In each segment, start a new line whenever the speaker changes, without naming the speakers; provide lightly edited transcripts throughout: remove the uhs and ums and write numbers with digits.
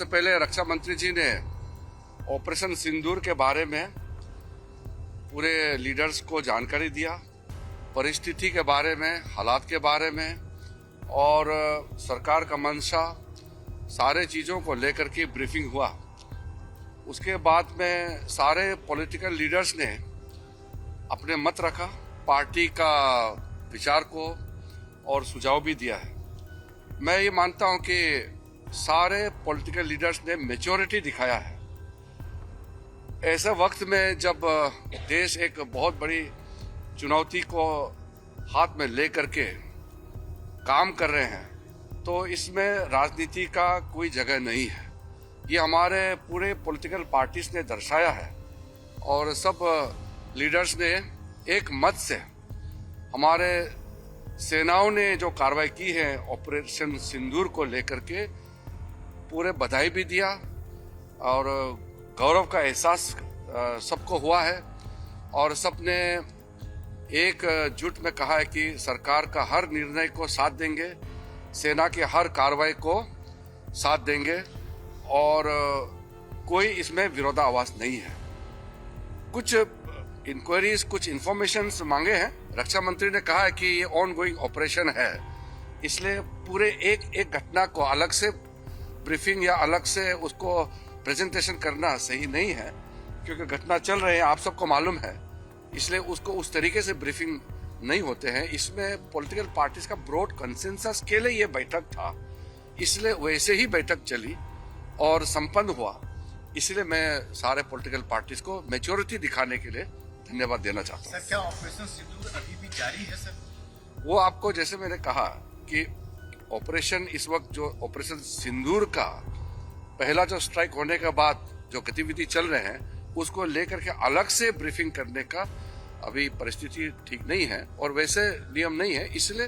सबसे पहले रक्षा मंत्री जी ने ऑपरेशन सिंदूर के बारे में पूरे लीडर्स को जानकारी दिया, परिस्थिति के बारे में, हालात के बारे में और सरकार का मंशा, सारे चीज़ों को लेकर के ब्रीफिंग हुआ। उसके बाद में सारे पॉलिटिकल लीडर्स ने अपने मत रखा, पार्टी का विचार को और सुझाव भी दिया है। मैं ये मानता हूं कि सारे पॉलिटिकल लीडर्स ने मैच्योरिटी दिखाया है। ऐसे वक्त में जब देश एक बहुत बड़ी चुनौती को हाथ में लेकर के काम कर रहे हैं, तो इसमें राजनीति का कोई जगह नहीं है। ये हमारे पूरे पॉलिटिकल पार्टीज ने दर्शाया है और सब लीडर्स ने एक मत से हमारे सेनाओं ने जो कार्रवाई की है ऑपरेशन सिंदूर को लेकर के पूरे बधाई भी दिया और गौरव का एहसास सबको हुआ है और सबने एक जुट में कहा है कि सरकार का हर निर्णय को साथ देंगे, सेना के हर कार्रवाई को साथ देंगे और कोई इसमें विरोधाभास नहीं है। कुछ इंक्वायरीज, कुछ इंफॉर्मेशन मांगे हैं। रक्षा मंत्री ने कहा है कि ये ऑन गोइंग ऑपरेशन है, इसलिए पूरे एक घटना को अलग से ब्रीफिंग या अलग से उसको प्रेजेंटेशन करना सही नहीं है, क्योंकि घटना चल रहे हैं, आप सबको मालूम है, इसलिए उसको उस तरीके से ब्रीफिंग नहीं होते हैं। इसमें पॉलिटिकल पार्टीज का ब्रॉड कंसेंसस के लिए ये बैठक था, इसलिए वैसे ही बैठक चली और संपन्न हुआ। इसलिए मैं सारे पॉलिटिकल पार्टीज को मैच्योरिटी दिखाने के लिए धन्यवाद देना चाहता हूँ।
सर, क्या ऑपरेशन सिंदूर अभी भी जारी है सर?
वो आपको जैसे मैंने कहा कि ऑपरेशन इस वक्त जो ऑपरेशन सिंदूर का पहला जो स्ट्राइक होने के बाद जो गतिविधि चल रहे हैं उसको लेकर के अलग से ब्रीफिंग करने का अभी परिस्थिति ठीक नहीं है और वैसे नियम नहीं है, इसलिए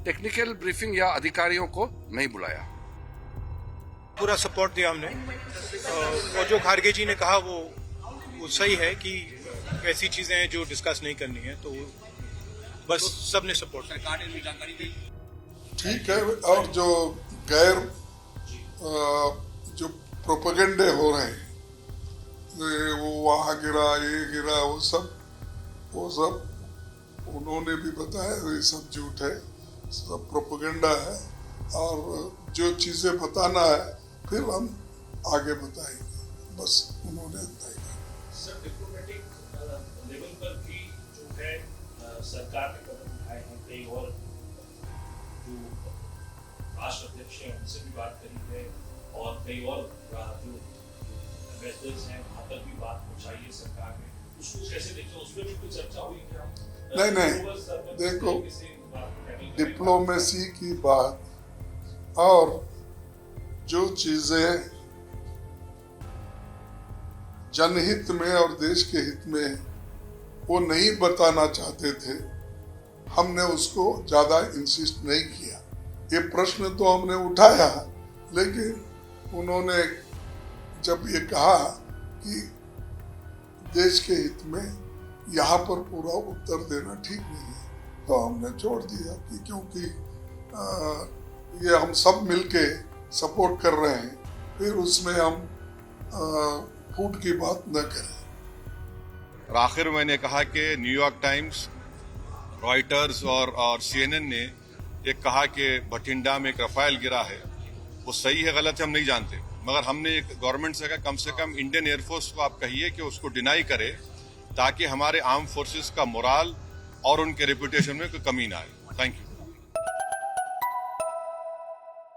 टेक्निकल ब्रीफिंग या अधिकारियों को नहीं बुलाया।
पूरा सपोर्ट दिया हमने और जो खारगे जी ने कहा वो सही है कि ऐसी चीजें हैं जो डिस्कस नहीं करनी है, तो बस सबने सपोर्ट। सरकार ने भी जानकारी दी,
ठीक है। और जो गैर जो प्रोपेगेंडे हो रहे हैं, वो वहाँ गिरा, ये गिरा, वो सब उन्होंने भी बताया ये सब झूठ है, सब प्रोपेगेंडा है और जो चीजें बताना है फिर हम आगे बताएंगे, बस उन्होंने बताया।
सर, डिप्लोमेटिक लेवल पर भी जो है सरकार ने कदम उठाए हैं, कई और जो राष्ट्र अध्यक्ष हैं उनसे भी बात करी है और कई और जो एम्बेसडर्स हैं वहाँ तक भी बात पहुँचाई है सरकार ने। उसको कैसे देखते हैं, उसमें भी कुछ चर्चा हुई क्या?
नहीं, देखो, डिप्लोमेसी की बात और जो चीजें जनहित में और देश के हित में वो नहीं बताना चाहते थे, हमने उसको ज्यादा इंसिस्ट नहीं किया। ये प्रश्न तो हमने उठाया, लेकिन उन्होंने जब ये कहा कि देश के हित में यहाँ पर पूरा उत्तर देना ठीक नहीं है, तो हमने छोड़ दिया कि क्योंकि ये हम सब मिलके सपोर्ट कर रहे हैं, फिर उसमें हम फूट की बात न करें।
और आखिर में मैंने कहा कि न्यूयॉर्क टाइम्स, रॉयटर्स और CNN ने ये कहा कि बठिंडा में एक रफाल गिरा है, वो सही है गलत है हम नहीं जानते, मगर हमने एक गवर्नमेंट से कहा कम से कम इंडियन एयरफोर्स को आप कहिए कि उसको डिनाई करे, ताकि हमारे आर्म फोर्सेस का मोराल और उनके रेपुटेशन में कोई कमी ना आए। Thank you.